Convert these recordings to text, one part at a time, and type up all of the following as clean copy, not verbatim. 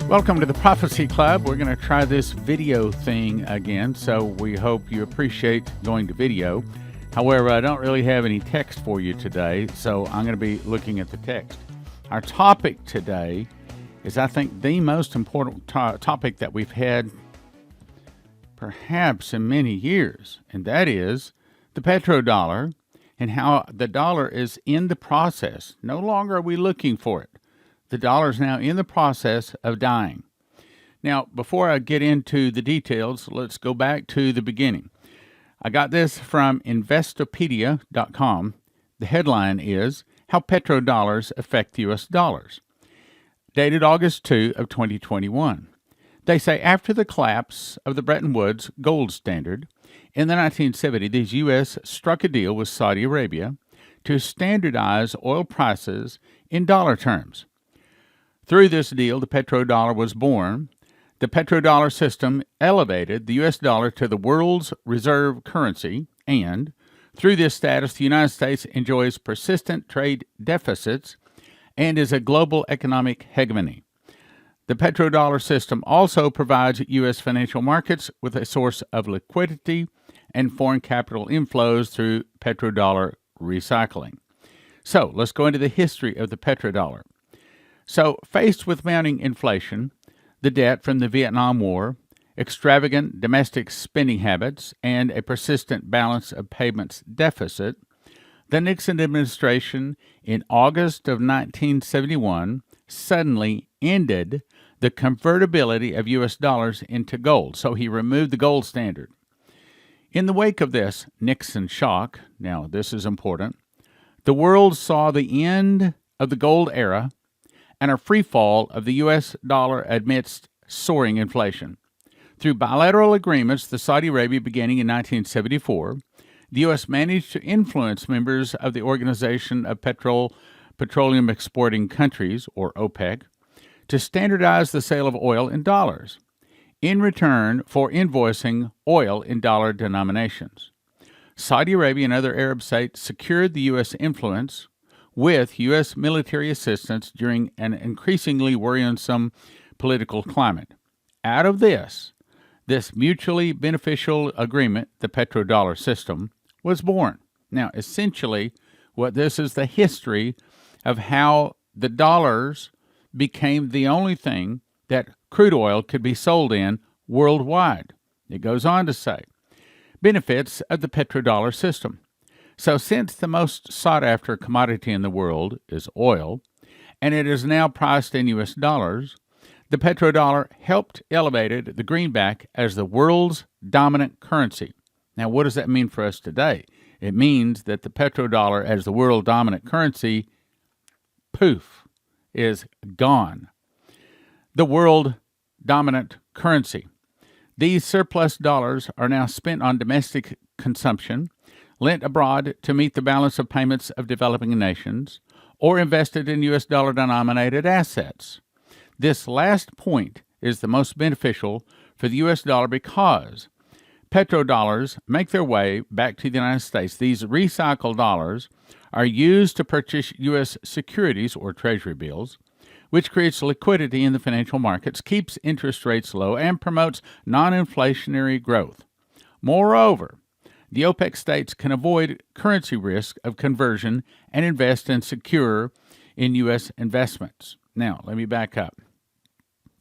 Welcome to the Prophecy Club. We're going to try this video thing again, so we hope you appreciate going to video. However, I don't really have any text for you today, so I'm going to be looking at the text. Our topic today is, I think, the most important topic that we've had perhaps in many years, and that is the petrodollar and how the dollar is in the process. No longer are we looking for it. The dollar is now in the process of dying. Now, before I get into the details, let's go back to the beginning. I got this from Investopedia.com. The headline is, How Petrodollars Affect the U.S. Dollars, dated August 2 of 2021. They say after the collapse of the Bretton Woods gold standard in the 1970s, the U.S. struck a deal with Saudi Arabia to standardize oil prices in dollar terms. Through this deal, the petrodollar was born. The petrodollar system elevated the U.S. dollar to the world's reserve currency, and through this status, the United States enjoys persistent trade deficits and is a global economic hegemony. The petrodollar system also provides U.S. financial markets with a source of liquidity and foreign capital inflows through petrodollar recycling. So, let's go into the history of the petrodollar. So, faced with mounting inflation, the debt from the Vietnam War, extravagant domestic spending habits, and a persistent balance of payments deficit, the Nixon administration in August of 1971 suddenly ended the convertibility of U.S. dollars into gold. So he removed the gold standard. In the wake of this Nixon shock, now this is important, the world saw the end of the gold era and a free fall of the U.S. dollar amidst soaring inflation. Through bilateral agreements, the Saudi Arabia beginning in 1974, the U.S. managed to influence members of the Organization of Petroleum Exporting Countries, or OPEC, to standardize the sale of oil in dollars, in return for invoicing oil in dollar denominations. Saudi Arabia and other Arab states secured the U.S. influence with U.S. military assistance during an increasingly worrisome political climate. Out of this mutually beneficial agreement, the petrodollar system, was born. Now, essentially, what this is the history of how the dollars became the only thing that crude oil could be sold in worldwide. It goes on to say, benefits of the petrodollar system. So since the most sought-after commodity in the world is oil, and it is now priced in U.S. dollars, the petrodollar helped elevated the greenback as the world's dominant currency. Now, what does that mean for us today? It means that the petrodollar as the world dominant currency, poof, is gone. The world dominant currency. These surplus dollars are now spent on domestic consumption, lent abroad to meet the balance of payments of developing nations, or invested in U.S. dollar-denominated assets. This last point is the most beneficial for the U.S. dollar because petrodollars make their way back to the United States. These recycled dollars are used to purchase U.S. securities or treasury bills, which creates liquidity in the financial markets, keeps interest rates low, and promotes non-inflationary growth. Moreover, the OPEC states can avoid currency risk of conversion and invest and secure in U.S. investments. Now, let me back up.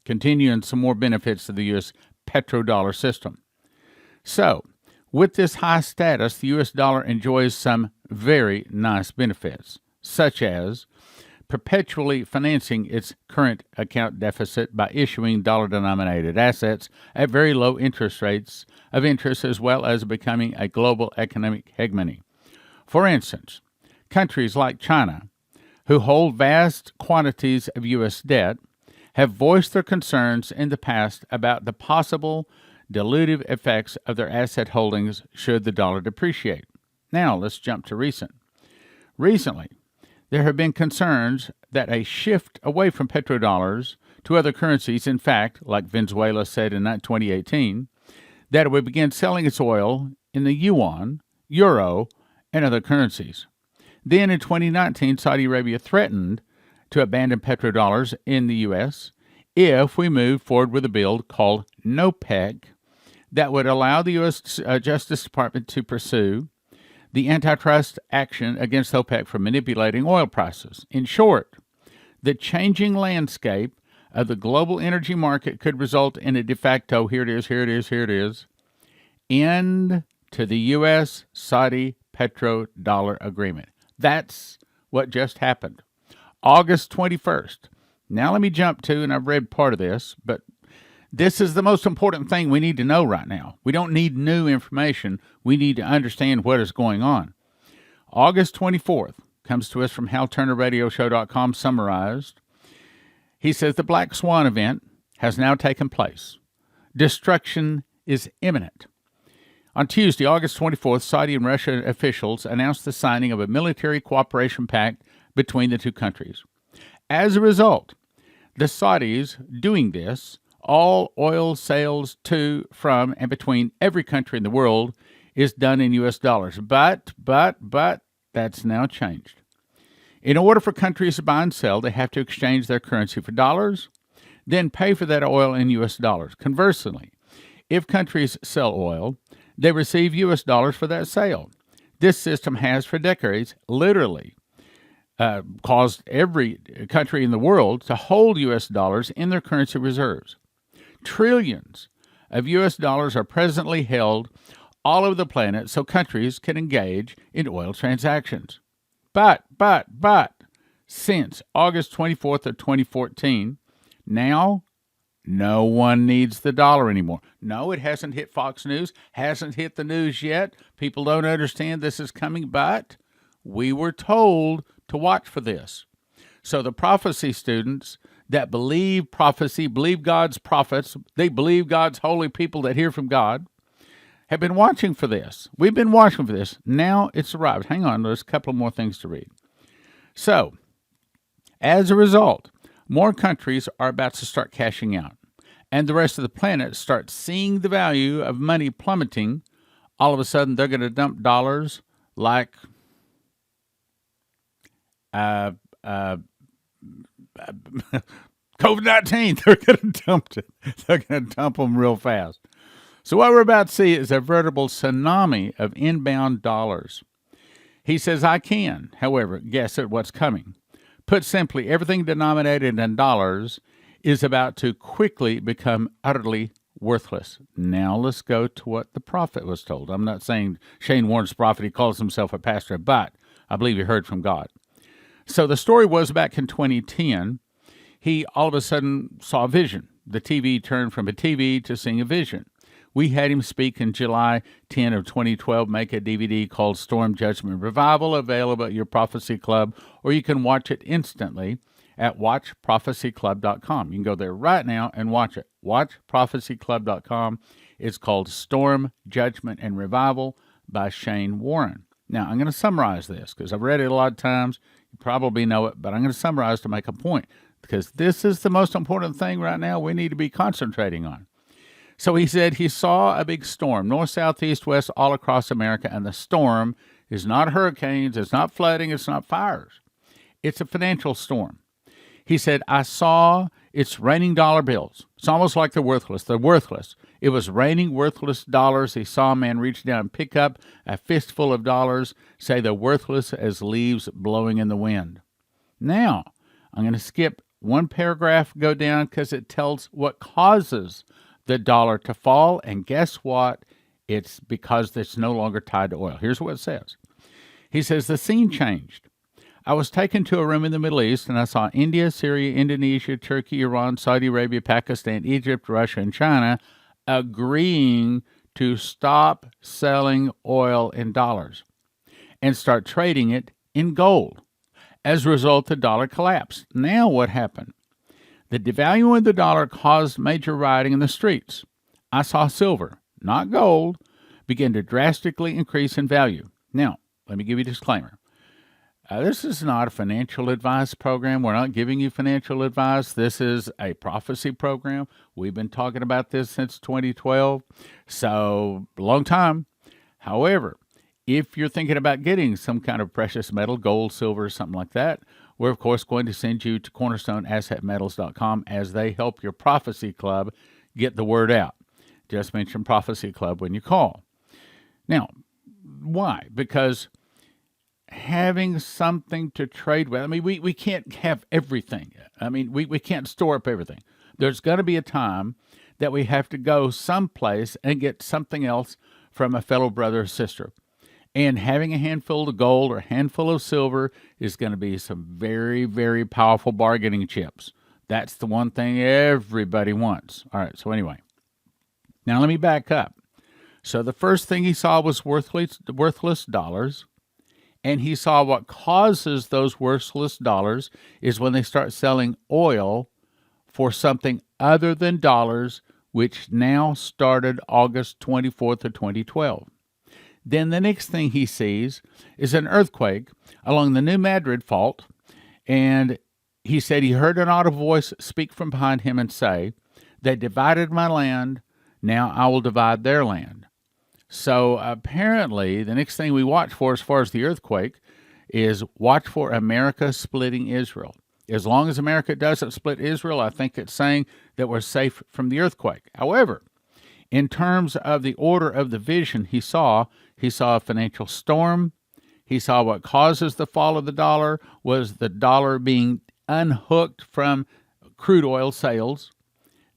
Continuing some more benefits of the U.S. petrodollar system. So, with this high status, the U.S. dollar enjoys some very nice benefits, such as perpetually financing its current account deficit by issuing dollar-denominated assets at very low interest rates of interest, as well as becoming a global economic hegemony. For instance, countries like China, who hold vast quantities of U.S. debt, have voiced their concerns in the past about the possible dilutive effects of their asset holdings should the dollar depreciate. Now, let's jump to recent. Recently, there have been concerns that a shift away from petrodollars to other currencies, in fact, like Venezuela said in 2018, that it would begin selling its oil in the yuan, euro, and other currencies. Then in 2019, Saudi Arabia threatened to abandon petrodollars in the U.S. if we move forward with a bill called NOPEC that would allow the U.S. Justice Department to pursue the antitrust action against OPEC for manipulating oil prices. In short, the changing landscape of the global energy market could result in a de facto, here it is, end to the U.S.-Saudi petrodollar agreement. That's what just happened. August 21st. Now let me jump to, and I've read part of this, but this is the most important thing we need to know right now. We don't need new information. We need to understand what is going on. August 24th comes to us from HalTurnerRadioshow.com summarized. He says the Black Swan event has now taken place. Destruction is imminent. On Tuesday, August 24th, Saudi and Russian officials announced the signing of a military cooperation pact between the two countries. As a result, the Saudis doing this, all oil sales to, from, and between every country in the world is done in U.S. dollars. But, that's now changed. In order for countries to buy and sell, they have to exchange their currency for dollars, then pay for that oil in U.S. dollars. Conversely, if countries sell oil, they receive U.S. dollars for that sale. This system has, for decades, literally caused every country in the world to hold U.S. dollars in their currency reserves. Trillions of U.S. dollars are presently held all over the planet so countries can engage in oil transactions. But, since August 24th of 2014, now no one needs the dollar anymore. No, it hasn't hit Fox News, hasn't hit the news yet. People don't understand this is coming, but we were told to watch for this. So the prophecy students that believe prophecy, believe God's prophets, they believe God's holy people that hear from God, have been watching for this. We've been watching for this. Now it's arrived. Hang on, there's a couple more things to read. So, as a result, more countries are about to start cashing out, and the rest of the planet starts seeing the value of money plummeting. All of a sudden, they're going to dump dollars like COVID-19. They're going to dump it. They're going to dump them real fast. So what we're about to see is a veritable tsunami of inbound dollars. He says, I can, however, guess at what's coming. Put simply, everything denominated in dollars is about to quickly become utterly worthless. Now let's go to what the prophet was told. I'm not saying Shane Warren's prophet, he calls himself a pastor, but I believe he heard from God. So the story was back in 2010, he all of a sudden saw a vision. The TV turned from a TV to seeing a vision. We had him speak in July 10 of 2012, make a DVD called Storm, Judgment, Revival, available at your Prophecy Club, or you can watch it instantly at watchprophecyclub.com. You can go there right now and watch it. Watchprophecyclub.com. It's called Storm, Judgment, and Revival by Shane Warren. Now, I'm going to summarize this because I've read it a lot of times. You probably know it, but I'm going to summarize to make a point because this is the most important thing right now we need to be concentrating on. So he said he saw a big storm, north, south, east, west, all across America, and the storm is not hurricanes, it's not flooding, it's not fires. It's a financial storm. He said, I saw it's raining dollar bills. It's almost like they're worthless. They're worthless. It was raining worthless dollars. He saw a man reach down and pick up a fistful of dollars, say they're worthless as leaves blowing in the wind. Now, I'm going to skip one paragraph, go down, because it tells what causes the dollar to fall, and guess what? It's because it's no longer tied to oil. Here's what it says. He says, the scene changed. I was taken to a room in the Middle East, and I saw India, Syria, Indonesia, Turkey, Iran, Saudi Arabia, Pakistan, Egypt, Russia, and China agreeing to stop selling oil in dollars and start trading it in gold. As a result, the dollar collapsed. Now what happened? The devaluing of the dollar caused major rioting in the streets. I saw silver, not gold, begin to drastically increase in value. Now, let me give you a disclaimer. This is not a financial advice program. We're not giving you financial advice. This is a prophecy program. We've been talking about this since 2012, so a long time. However, if you're thinking about getting some kind of precious metal, gold, silver, something like that, we're, of course, going to send you to cornerstoneassetmetals.com as they help your Prophecy Club get the word out. Just mention Prophecy Club when you call. Now, why? Because having something to trade with, I mean, we can't have everything. I mean, we can't store up everything. There's going to be a time that we have to go someplace and get something else from a fellow brother or sister. And having a handful of gold or a handful of silver is going to be some very, very powerful bargaining chips. That's the one thing everybody wants. All right, so anyway, now let me back up. So the first thing he saw was worthless dollars, and he saw what causes those worthless dollars is when they start selling oil for something other than dollars, which now started August 24th of 2012. Then the next thing he sees is an earthquake along the New Madrid fault, and he said he heard an audible voice speak from behind him and say, "They divided my land, now I will divide their land." So apparently the next thing we watch for as far as the earthquake is watch for America splitting Israel. As long as America doesn't split Israel, I think it's saying that we're safe from the earthquake. However, in terms of the order of the vision he saw a financial storm. He saw what causes the fall of the dollar was the dollar being unhooked from crude oil sales.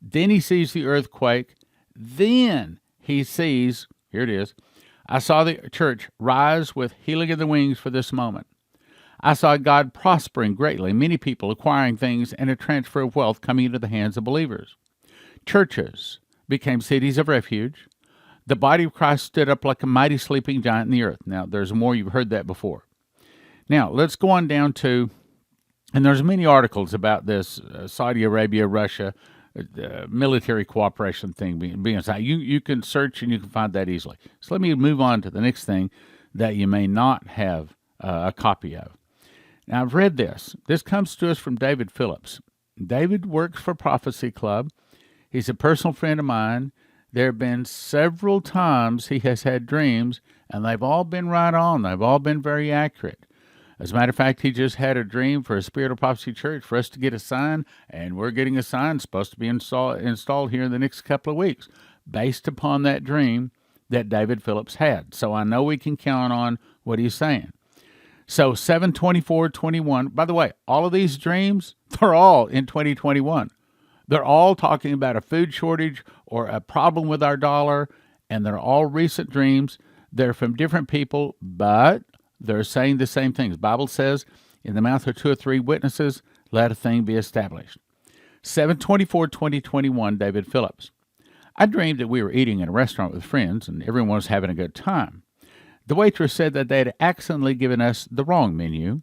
Then he sees the earthquake. Then he sees, here it is, I saw the church rise with healing in the wings for this moment. I saw God prospering greatly, many people acquiring things, and a transfer of wealth coming into the hands of believers. Churches became cities of refuge. The body of Christ stood up like a mighty sleeping giant in the earth. Now, there's more. You've heard that before. Now, let's go on down to, and there's many articles about this Saudi Arabia, Russia, military cooperation thing being aside. You can search and you can find that easily. So let me move on to the next thing that you may not have a copy of. Now, I've read this. This comes to us from David Phillips. David works for Prophecy Club. He's a personal friend of mine. There have been several times he has had dreams, and they've all been right on. They've all been very accurate. As a matter of fact, he just had a dream for a Spirit of Prophecy Church for us to get a sign, and we're getting a sign supposed to be installed here in the next couple of weeks based upon that dream that David Phillips had. So I know we can count on what he's saying. So 7/24/21, by the way, all of these dreams, they're all in 2021. They're all talking about a food shortage or a problem with our dollar, and they're all recent dreams. They're from different people, but they're saying the same things. The Bible says, in the mouth of 2 or 3 witnesses, let a thing be established. 7/24/2021, David Phillips. I dreamed that we were eating in a restaurant with friends, and everyone was having a good time. The waitress said that they had accidentally given us the wrong menu,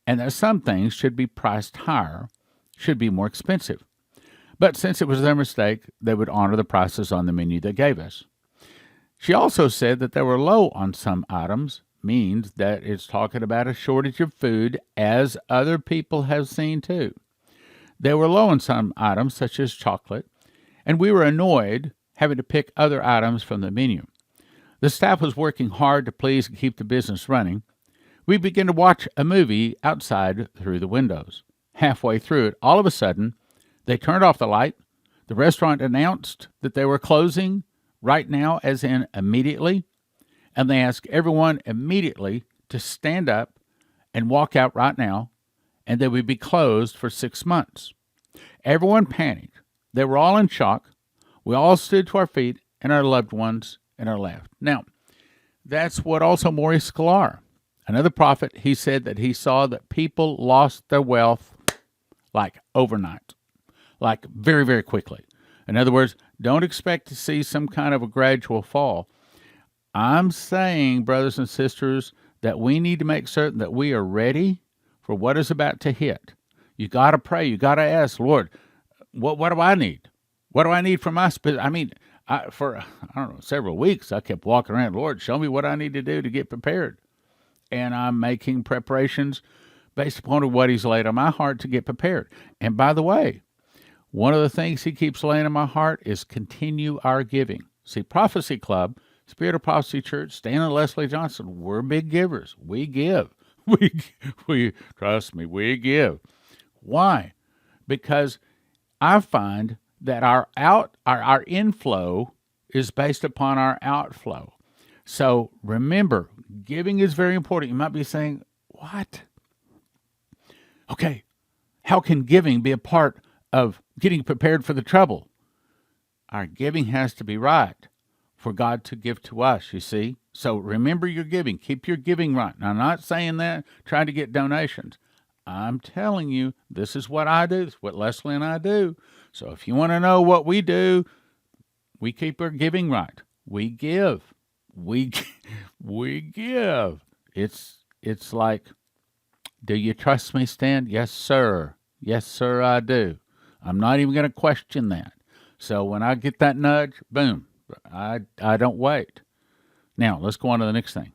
and that some things should be priced higher, should be more expensive. But since it was their mistake, they would honor the prices on the menu they gave us. She also said that they were low on some items, means that it's talking about a shortage of food, as other people have seen too. They were low on some items, such as chocolate, and we were annoyed having to pick other items from the menu. The staff was working hard to please and keep the business running. We began to watch a movie outside through the windows. Halfway through it, all of a sudden, they turned off the light. The restaurant announced that they were closing right now, as in immediately, and they asked everyone immediately to stand up and walk out right now, and they would be closed for 6 months. Everyone panicked. They were all in shock. We all stood to our feet, and our loved ones in our left. Now, that's what also Maurice Sklar, another prophet, he said that he saw that people lost their wealth like overnight, like very, very quickly. In other words, don't expect to see some kind of a gradual fall. I'm saying, brothers and sisters, that we need to make certain that we are ready for what is about to hit. You got to pray. You got to ask, Lord, what do I need? What do I need from us? For several weeks, I kept walking around, Lord, show me what I need to do to get prepared. And I'm making preparations based upon what he's laid on my heart to get prepared. And by the way, one of the things he keeps laying on my heart is continue our giving. See, Prophecy Club, Spirit of Prophecy Church, Stan and Leslie Johnson, we're big givers. We give. we we trust me, we give. Why? Because I find that our inflow is based upon our outflow. So remember, giving is very important. You might be saying, "What? Okay, how can giving be a part of getting prepared for the trouble?" Our giving has to be right for God to give to us, you see. So remember your giving. Keep your giving right. Now, I'm not saying that trying to get donations. I'm telling you, this is what I do. This is what Leslie and I do. So if you want to know what we do, we keep our giving right. We give. We we give. It's like, do you trust me, Stan? Yes, sir. Yes, sir, I do. I'm not even going to question that. So when I get that nudge, boom, I don't wait. Now, let's go on to the next thing.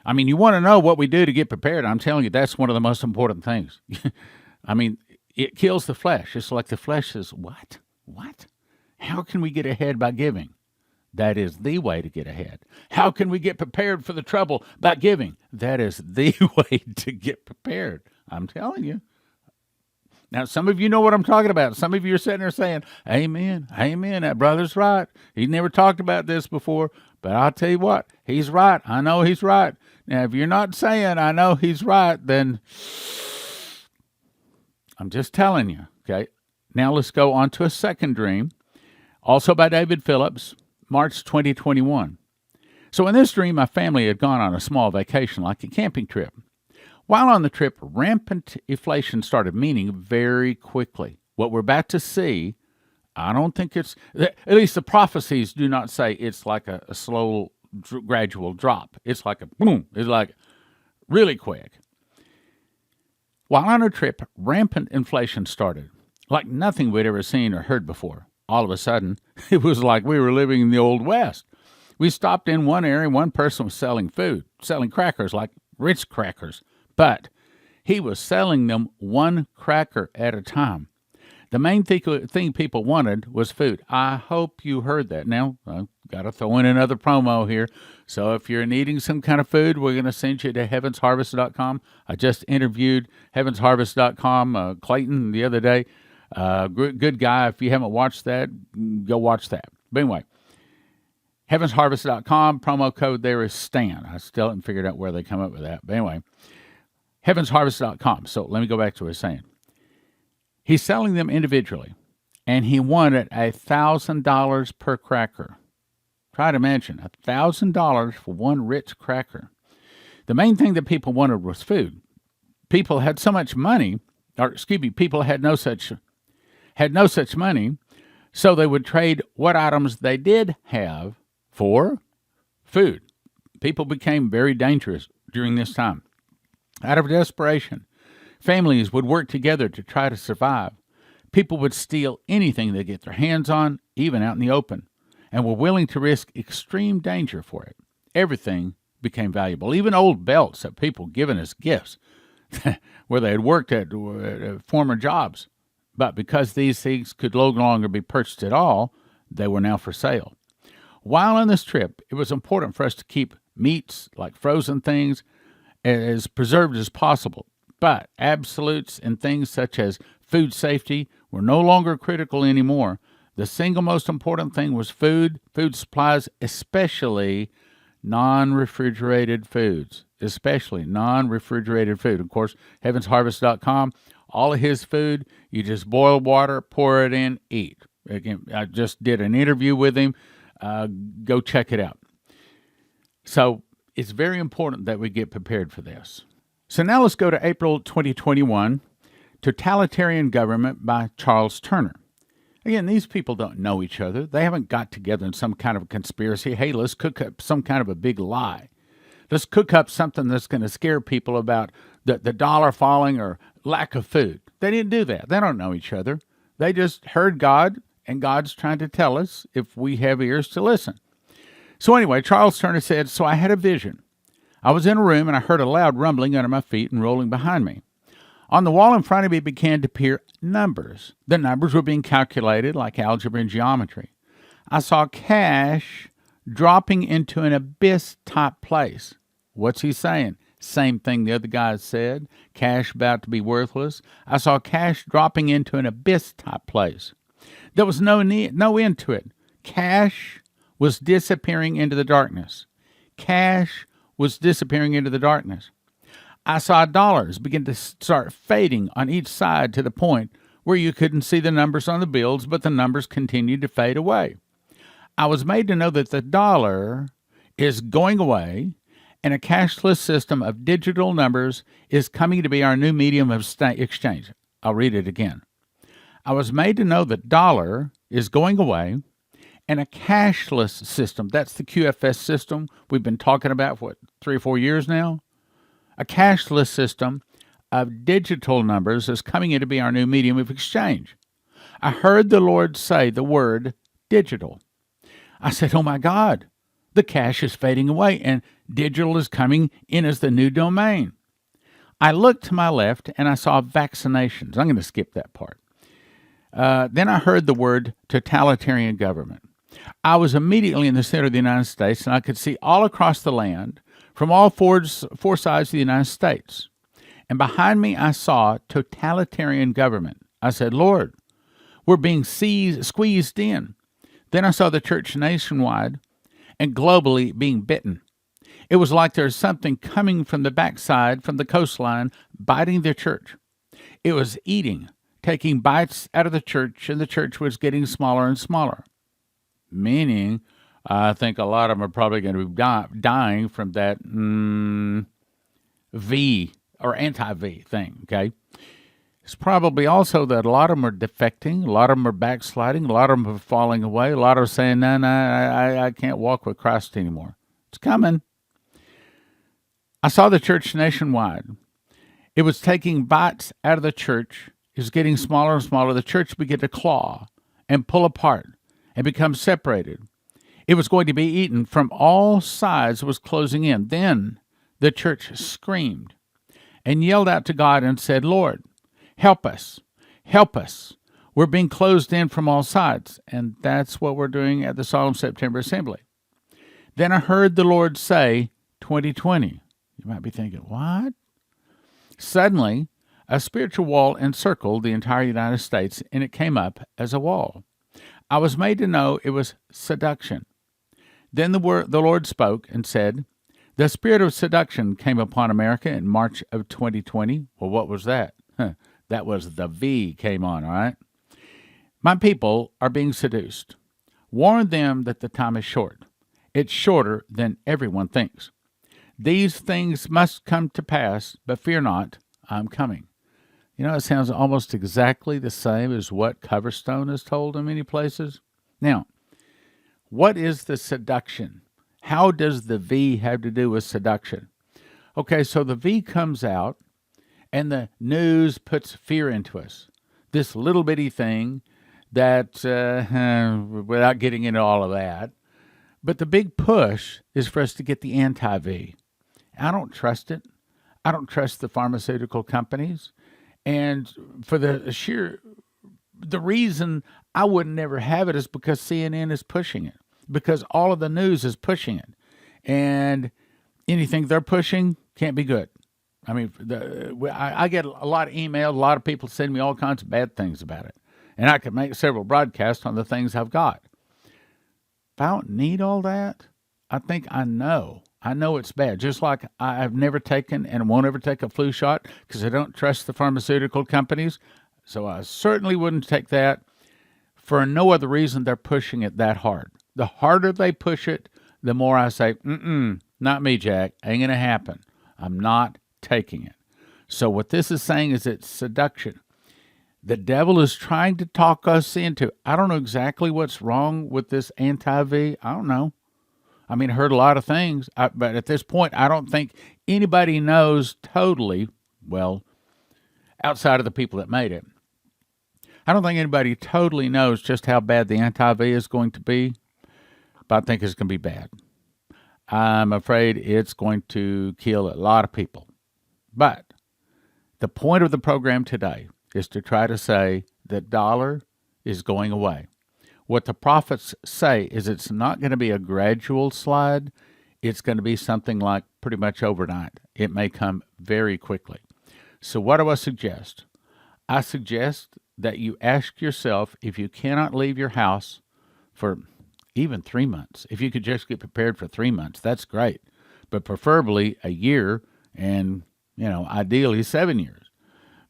I mean, you want to know what we do to get prepared. I'm telling you, that's one of the most important things. I mean, it kills the flesh. It's like the flesh says, what? What? How can we get ahead by giving? That is the way to get ahead. How can we get prepared for the trouble by giving? That is the way to get prepared. I'm telling you. Now, some of you know what I'm talking about. Some of you are sitting there saying, amen, amen, that brother's right. He never talked about this before, but I'll tell you what, he's right. I know he's right. Now, if you're not saying I know he's right, then I'm just telling you, okay? Now let's go on to a second dream, also by David Phillips, March 2021. So in this dream, my family had gone on a small vacation, like a camping trip. While on the trip, rampant inflation started, meaning very quickly. What we're about to see, I don't think it's, at least the prophecies do not say it's like a slow, gradual drop. It's like a boom. It's like really quick. While on our trip, rampant inflation started, like nothing we'd ever seen or heard before. All of a sudden, it was like we were living in the Old West. We stopped in one area, one person was selling food, selling crackers, like Ritz crackers. But he was selling them one cracker at a time. The main thing people wanted was food. I hope you heard that. Now, I've got to throw in another promo here. So if you're needing some kind of food, we're going to send you to heavensharvest.com. I just interviewed heavensharvest.com, Clayton, the other day. Good guy. If you haven't watched that, go watch that. But anyway, heavensharvest.com, promo code there is STAN. I still haven't figured out where they come up with that. But anyway, heavensharvest.com. So let me go back to what I was saying. He's selling them individually, and he wanted $1,000 per cracker. Try to imagine $1,000 for one Ritz cracker. The main thing that people wanted was food. People had so much money, people had no such money, so they would trade what items they did have for food. People became very dangerous during this time. Out of desperation, families would work together to try to survive. People would steal anything they get their hands on, even out in the open, and were willing to risk extreme danger for it. Everything became valuable, even old belts that people given as gifts where they had worked at former jobs. But because these things could no longer be purchased at all, they were now for sale. While on this trip, it was important for us to keep meats, like frozen things, as preserved as possible. But absolutes and things such as food safety were no longer critical anymore. The single most important thing was food supplies, especially non-refrigerated foods. Especially non-refrigerated food. Of course, heavensharvest.com, all of his food, you just boil water, pour it in, eat. Again, I just did an interview with him. Go check it out. So it's very important that we get prepared for this. So now let's go to April 2021, Totalitarian Government by Charles Turner. Again, these people don't know each other. They haven't got together in some kind of a conspiracy. Hey, let's cook up some kind of a big lie. Let's cook up something that's going to scare people about the dollar falling or lack of food. They didn't do that. They don't know each other. They just heard God, and God's trying to tell us if we have ears to listen. So anyway, Charles Turner said, so I had a vision. I was in a room, and I heard a loud rumbling under my feet and rolling behind me. On the wall in front of me began to appear numbers. The numbers were being calculated like algebra and geometry. I saw cash dropping into an abyss-type place. What's he saying? Same thing the other guys said. Cash about to be worthless. I saw cash dropping into an abyss type place. There was no end to it. Cash was disappearing into the darkness. Cash was disappearing into the darkness. I saw dollars begin to start fading on each side to the point where you couldn't see the numbers on the bills, but the numbers continued to fade away. I was made to know that the dollar is going away and a cashless system of digital numbers is coming to be our new medium of exchange. I'll read it again. I was made to know that dollar is going away and a cashless system, that's the QFS system we've been talking about for 3 or 4 years now, a cashless system of digital numbers is coming in to be our new medium of exchange. I heard the Lord say the word digital. I said, oh my God, the cash is fading away and digital is coming in as the new domain. I looked to my left and I saw vaccinations. I'm going to skip that part. Then I heard the word totalitarian government. I was immediately in the center of the United States and I could see all across the land from all four sides of the United States. And behind me I saw totalitarian government. I said, Lord, we're being squeezed in. Then I saw the church nationwide and globally being bitten. It was like there's something coming from the backside, from the coastline, biting the church. It was eating, taking bites out of the church, and the church was getting smaller and smaller. Meaning, I think a lot of them are probably going to be dying from that V or anti-V thing, okay? It's probably also that a lot of them are defecting, a lot of them are backsliding, a lot of them are falling away, a lot are saying, no, I can't walk with Christ anymore. It's coming. I saw the church nationwide. It was taking bites out of the church. It was getting smaller and smaller. The church began to claw and pull apart and become separated. It was going to be eaten from all sides. It was closing in. Then the church screamed and yelled out to God and said, Lord, help us. Help us. We're being closed in from all sides. And that's what we're doing at the Solemn September Assembly. Then I heard the Lord say, 2020. You might be thinking, what? Suddenly, a spiritual wall encircled the entire United States, and it came up as a wall. I was made to know it was seduction. Then the Lord spoke and said, the spirit of seduction came upon America in March of 2020. Well, what was that? That was the V came on, all right? My people are being seduced. Warn them that the time is short. It's shorter than everyone thinks. These things must come to pass, but fear not, I'm coming. You know, it sounds almost exactly the same as what Coverstone is told in many places. Now, what is the seduction? How does the V have to do with seduction? Okay, so the V comes out, and the news puts fear into us. This little bitty thing that, without getting into all of that, but the big push is for us to get the anti-V. I don't trust it. I don't trust the pharmaceutical companies. And for the reason I would never have it is because CNN is pushing it, because all of the news is pushing it. And anything they're pushing can't be good. I mean, I get a lot of emails, a lot of people send me all kinds of bad things about it. And I could make several broadcasts on the things I've got. If I don't need all that, I think I know it's bad. Just like I've never taken and won't ever take a flu shot because I don't trust the pharmaceutical companies. So I certainly wouldn't take that for no other reason they're pushing it that hard. The harder they push it, the more I say, not me, Jack. Ain't going to happen. I'm not taking it. So what this is saying is it's seduction. The devil is trying to talk us into. I don't know exactly what's wrong with this anti-V. I don't know. I mean, I heard a lot of things, but at this point, I don't think anybody knows totally, well, outside of the people that made it. I don't think anybody totally knows just how bad the anti-V is going to be, but I think it's going to be bad. I'm afraid it's going to kill a lot of people. But the point of the program today is to try to say that dollar is going away. What the prophets say is it's not going to be a gradual slide. it's going to be something like pretty much overnight. It may come very quickly. So what do I suggest? I suggest that you ask yourself if you cannot leave your house for even 3 months. If you could just get prepared for 3 months, that's great. But preferably a year and, ideally 7 years.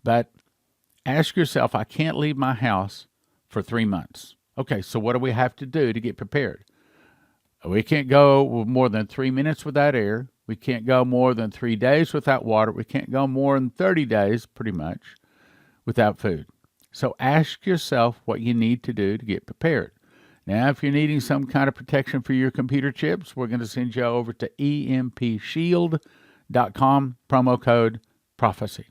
But ask yourself, I can't leave my house for 3 months. Okay, so what do we have to do to get prepared? We can't go more than 3 minutes without air. We can't go more than 3 days without water. We can't go more than 30 days, pretty much, without food. So ask yourself what you need to do to get prepared. Now, if you're needing some kind of protection for your computer chips, we're going to send you over to empshield.com, promo code prophecy.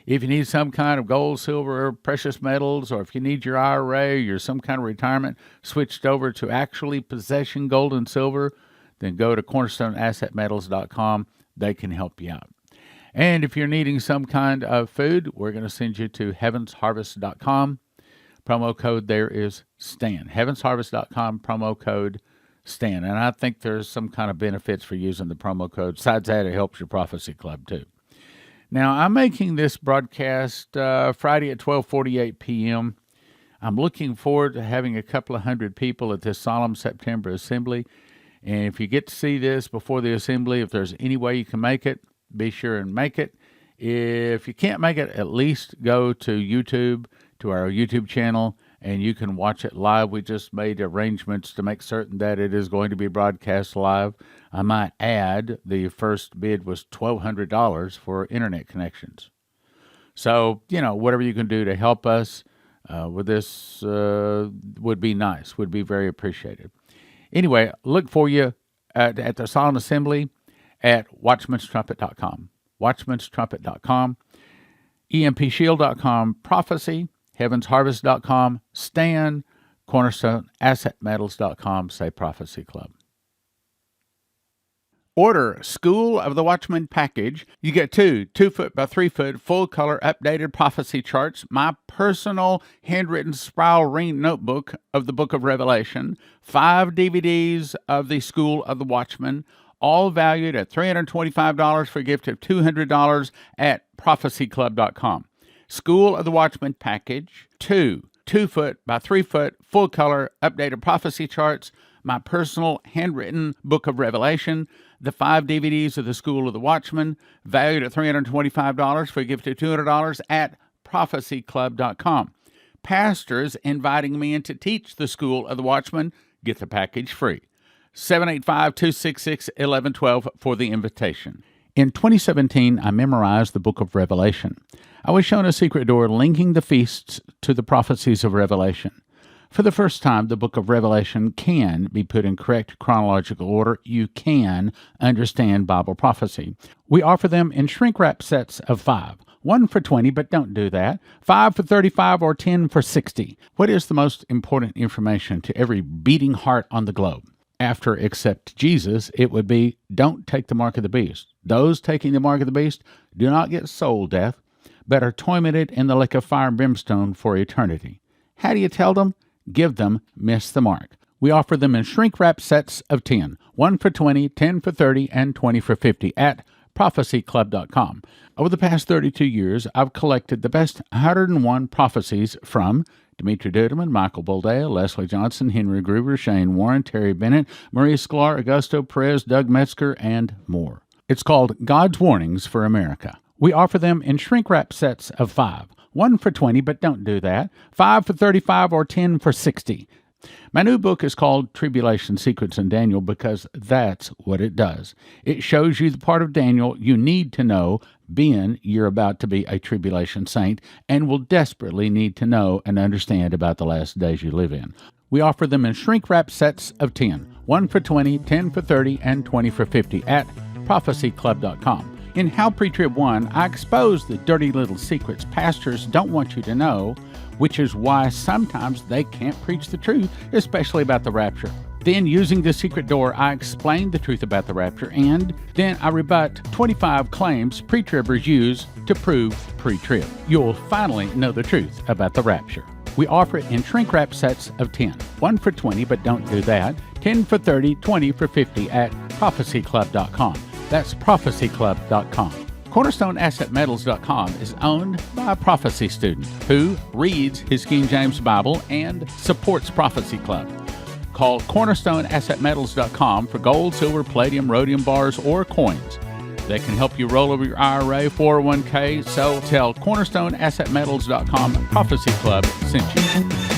If you need some kind of gold, silver, or precious metals, or if you need your IRA or some kind of retirement switched over to actually possessing gold and silver, then go to cornerstoneassetmetals.com. They can help you out. And if you're needing some kind of food, we're going to send you to heavensharvest.com. Promo code there is STAN. heavensharvest.com, promo code STAN. And I think there's some kind of benefits for using the promo code. Besides that, it helps your Prophecy Club too. Now, I'm making this broadcast Friday at 12:48 p.m. I'm looking forward to having a couple of hundred people at this Solemn September Assembly. And if you get to see this before the assembly, if there's any way you can make it, be sure and make it. If you can't make it, at least go to YouTube, to our YouTube channel, and you can watch it live. We just made arrangements to make certain that it is going to be broadcast live. I might add, the first bid was $1,200 for internet connections. So, whatever you can do to help us with this would be nice, would be very appreciated. Anyway, look for you at the Solemn Assembly at watchmanstrumpet.com. watchmanstrumpet.com, empshield.com, prophecy, heavensharvest.com, STAN, cornerstoneassetmetals.com, say Prophecy Club. Order School of the Watchman package. You get 2 2-foot by 3-foot full-color updated prophecy charts, my personal handwritten spiral ring notebook of the book of Revelation, 5 DVDs of the School of the Watchman, all valued at $325 for a gift of $200 at prophecyclub.com. School of the Watchman package, 2 2-foot by 3-foot full-color updated prophecy charts, my personal handwritten book of Revelation, the 5 DVDs of the School of the Watchman, valued at $325 for a gift of $200 at prophecyclub.com. Pastors inviting me in to teach the School of the Watchman get the package free. 785-266-1112 for the invitation. In 2017, I memorized the book of Revelation. I was shown a secret door linking the feasts to the prophecies of Revelation. For the first time, the book of Revelation can be put in correct chronological order. You can understand Bible prophecy. We offer them in shrink-wrap sets of 5. 1 for 20, but don't do that. 5 for 35 or 10 for 60. What is the most important information to every beating heart on the globe? After accept Jesus, it would be, don't take the mark of the beast. Those taking the mark of the beast do not get soul death, but are tormented in the lake of fire and brimstone for eternity. How do you tell them? Give them miss the mark. We offer them in shrink-wrap sets of 10. 1 for 20, 10 for 30, and 20 for 50 at prophecyclub.com. Over the past 32 years, I've collected the best 101 prophecies from Dimitri Duduman, Michael Boldea, Leslie Johnson, Henry Gruber, Shane Warren, Terry Bennett, Marie Sklar, Augusto Perez, Doug Metzger, and more. It's called God's Warnings for America. We offer them in shrink-wrap sets of 5. 1 for 20, but don't do that. 5 for 35 or 10 for 60. My new book is called Tribulation Secrets in Daniel because that's what it does. It shows you the part of Daniel you need to know, being you're about to be a tribulation saint and will desperately need to know and understand about the last days you live in. We offer them in shrink-wrap sets of 10. 1 for 20, 10 for 30, and 20 for 50 at prophecyclub.com. In How Pre-Trib 1, I expose the dirty little secrets pastors don't want you to know, which is why sometimes they can't preach the truth, especially about the rapture. Then, using the secret door, I explain the truth about the rapture, and then I rebut 25 claims pre-tribbers use to prove pre-trib. You'll finally know the truth about the rapture. We offer it in shrink-wrap sets of 10. 1 for 20, but don't do that. 10 for 30, 20 for 50 at prophecyclub.com. That's prophecyclub.com. CornerstoneAssetMetals.com is owned by a prophecy student who reads his King James Bible and supports Prophecy Club. Call CornerstoneAssetMetals.com for gold, silver, palladium, rhodium bars, or coins. They can help you roll over your IRA, 401k, so tell CornerstoneAssetMetals.com Prophecy Club sent you.